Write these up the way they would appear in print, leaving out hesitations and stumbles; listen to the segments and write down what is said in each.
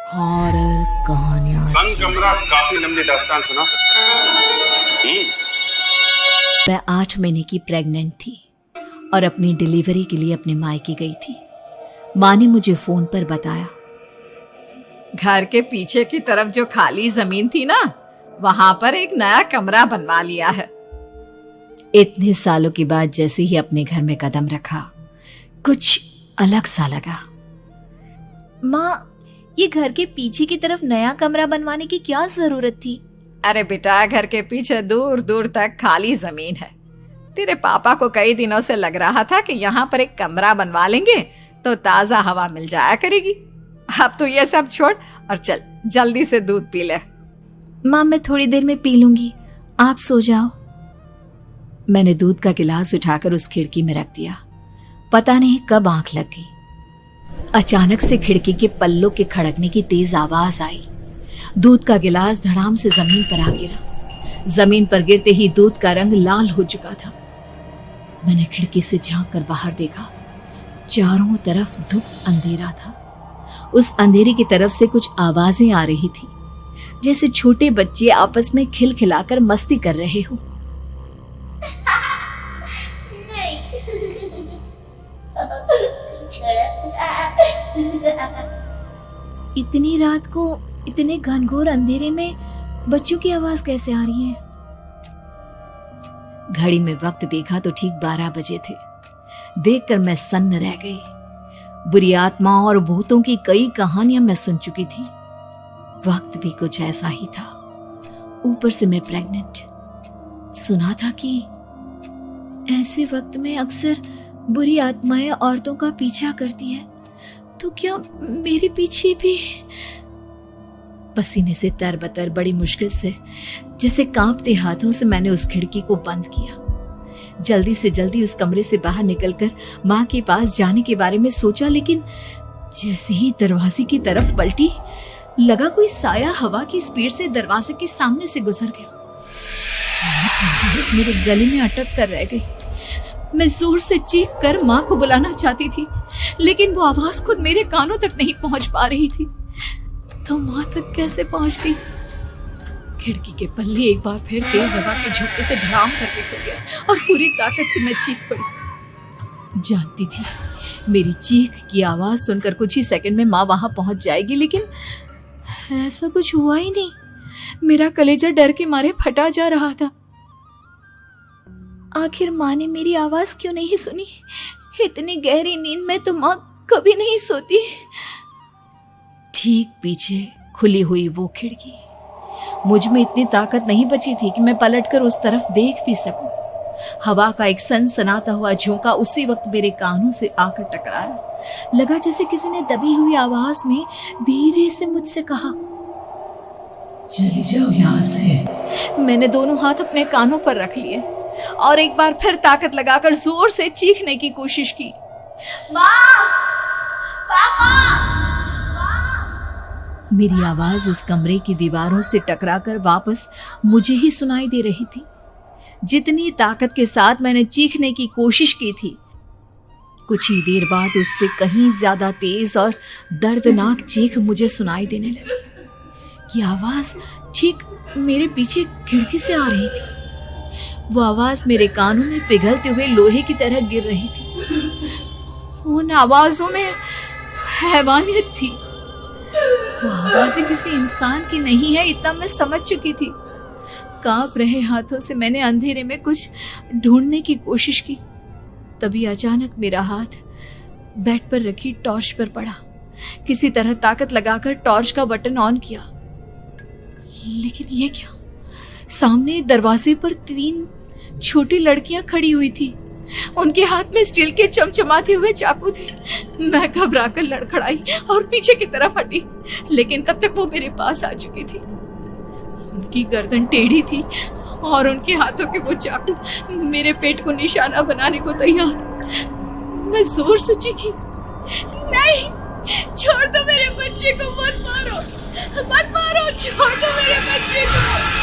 Horror कहानियां। बंद कमरा काफी लंबी दास्तान सुना सकता है। मैं 8 महीने की प्रेग्नेंट थी और अपनी डिलीवरी के लिए अपने मायके गई थी। माँ ने मुझे फोन पर बताया, घर के पीछे की तरफ जो खाली जमीन थी ना, वहां पर एक नया कमरा बनवा लिया है। इतने सालों के बाद जैसे ही अपने घर में कदम रखा, कुछ अलग सा लगा। माँ, ये घर के पीछे की तरफ नया कमरा बनवाने की क्या जरूरत थी? अरे बेटा, घर के पीछे दूर दूर तक खाली जमीन है। तेरे पापा को कई दिनों से लग रहा था कि यहाँ पर एक कमरा बनवा लेंगे तो ताजा हवा मिल जाया करेगी। अब तो ये सब छोड़ और चल जल्दी से दूध पी ले। माँ, मैं थोड़ी देर में पी लूंगी, आप सो जाओ। मैंने दूध का गिलास उठाकर उस खिड़की में रख दिया। पता नहीं कब आंख लग गई। अचानक से खिड़की के पल्लों के खड़कने की तेज आवाज आई। दूध का गिलास धड़ाम से जमीन पर आ गिरा। जमीन पर गिरते ही दूध का रंग लाल हो चुका था। मैंने खिड़की से झांक कर बाहर देखा। चारों तरफ धुप अंधेरा था। उस अंधेरे की तरफ से कुछ आवाजें आ रही थी, जैसे छोटे बच्चे आपस में खिलखिलाकर मस्ती कर रहे हो। इतनी रात को इतने घनघोर अंधेरे में बच्चों की आवाज कैसे आ रही है? घड़ी में वक्त देखा तो ठीक 12 बजे थे। देखकर मैं सन्न रह गई। बुरी आत्माओं और भूतों की कई कहानियां मैं सुन चुकी थी। वक्त भी कुछ ऐसा ही था। ऊपर से मैं प्रेग्नेंट। सुना था कि ऐसे वक्त में अक्सर बुरी आत्माएं औरतों का पीछा करती है, तो क्या मेरे पीछे भी? पसीने से तरबतर बड़ी मुश्किल से, जैसे कांपते हाथों से मैंने उस खिड़की को बंद किया। जल्दी से जल्दी उस कमरे से बाहर निकलकर माँ के पास जाने के बारे में सोचा, लेकिन जैसे ही दरवाजे की तरफ पलटी, लगा कोई साया हवा की स्पीड से दरवाजे के सामने से गुजर गया। मेरे गले में अटक कर रह गई। मैं जोर से चीख कर माँ को बुलाना चाहती थी, लेकिन वो आवाज खुद मेरे कानों तक नहीं पहुंच पा रही थी। तो माँ तक कैसे पहुंचती? खिड़की के पल्ले एक बार फिर तेज हवा के झोंके से धड़ाम करके खुल गया और पूरी ताकत से मैं चीख पड़ी। जानती थी मेरी चीख की आवाज सुनकर कुछ ही सेकंड में माँ वहां पहुंच जाएगी, लेकिन ऐसा कुछ हुआ ही नहीं। मेरा कलेजा डर के मारे फटा जा रहा था। आखिर माँ ने मेरी आवाज क्यों नहीं सुनी? इतनी गहरी नींद में तो माँ कभी नहीं सोती। ठीक पीछे खुली हुई वो खिड़की। मुझ में इतनी ताकत नहीं बची थी कि मैं पलटकर उस तरफ देख भी सकूं। हवा का एक सनसनाता हुआ झोंका उसी वक्त मेरे कानों से आकर टकराया। लगा जैसे किसी ने दबी हुई आवाज में धीरे से मुझसे कहा, चली जाओ यहाँ से। मैंने दोनों हाथ अपने कानों पर रख लिए और एक बार फिर ताकत लगाकर जोर से चीखने की कोशिश की। माँ! पापा! मेरी आवाज उस कमरे की दीवारों से टकराकर वापस मुझे ही सुनाई दे रही थी। जितनी ताकत के साथ मैंने चीखने की कोशिश की थी, कुछ ही देर बाद उससे कहीं ज्यादा तेज और दर्दनाक चीख मुझे सुनाई देने लगी। ये आवाज ठीक मेरे पीछे खिड़की से आ रही थी। वो आवाज मेरे कानों में पिघलते हुए लोहे की तरह गिर रही थी। उन आवाजों में हैवानियत थी। वो आवाजें किसी इंसान की नहीं है, इतना मैं समझ चुकी थी। कांप रहे हाथों से मैंने अंधेरे में कुछ ढूंढने की कोशिश की। तभी अचानक मेरा हाथ बेड पर रखी टॉर्च पर पड़ा। किसी तरह ताकत लगाकर टॉर्च का बटन ऑन किया, लेकिन ये क्या? सामने दरवाजे पर 3 छोटी लड़कियां खड़ी हुई थी। उनके हाथ में स्टील के चमचमाते हुए चाकू थे। मैं घबराकर लड़खड़ाई और पीछे की तरफ हटी, लेकिन तब तक वो मेरे पास आ चुकी थी। उनकी गर्दन टेढ़ी थी और उनके हाथों के वो चाकू मेरे पेट को निशाना बनाने को तैयार। मैं जोर से चीखी, नहीं, छोड़ दो मेरे बच्चे को, मत मारो, मत मारो, छोड़ दो मेरे बच्चे को।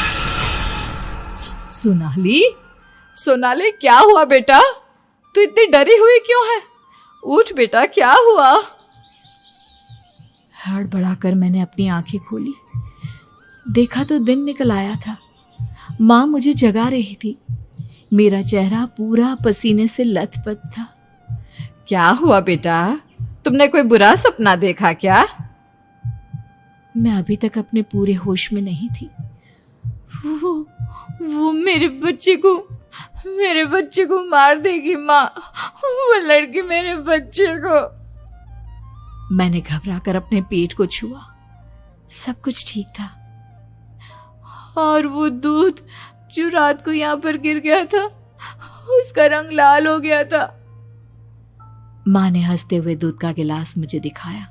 सोनाली, क्या हुआ बेटा? तू इतनी डरी हुई क्यों है? उठ बेटा, क्या हुआ? हड़बड़ाकर मैंने अपनी आंखें खोली। देखा तो दिन निकल आया था। माँ मुझे जगा रही थी। मेरा चेहरा पूरा पसीने से लथपथ था। क्या हुआ बेटा, तुमने कोई बुरा सपना देखा क्या? मैं अभी तक अपने पूरे होश में नहीं थी। वो मेरे बच्चे को मार देगी माँ। वो लड़की मेरे बच्चे को। मैंने घबराकर अपने पेट को छुआ। सब कुछ ठीक था। और वो दूध जो रात को यहाँ पर गिर गया था, उसका रंग लाल हो गया था। माँ ने हंसते हुए दूध का गिलास मुझे दिखाया।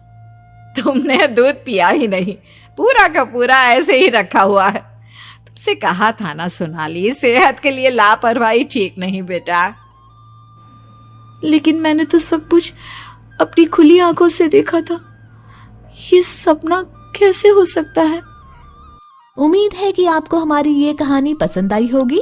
तुमने दूध पिया ही नहीं, पूरा का पूरा ऐसे ही रखा हुआ है। तुमसे कहा था ना सोनाली, सेहत के लिए लापरवाही ठीक नहीं बेटा। लेकिन मैंने तो सब कुछ अपनी खुली आंखों से देखा था। ये सपना कैसे हो सकता है? उम्मीद है कि आपको हमारी ये कहानी पसंद आई होगी।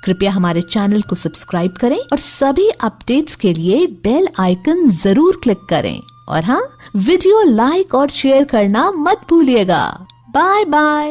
कृपया हमारे चैनल को सब्सक्राइब करें और सभी अपडेट्स के लिए बेल आइकन जरूर क्लिक करें। और हाँ, वीडियो लाइक और शेयर करना मत भूलिएगा। Bye bye.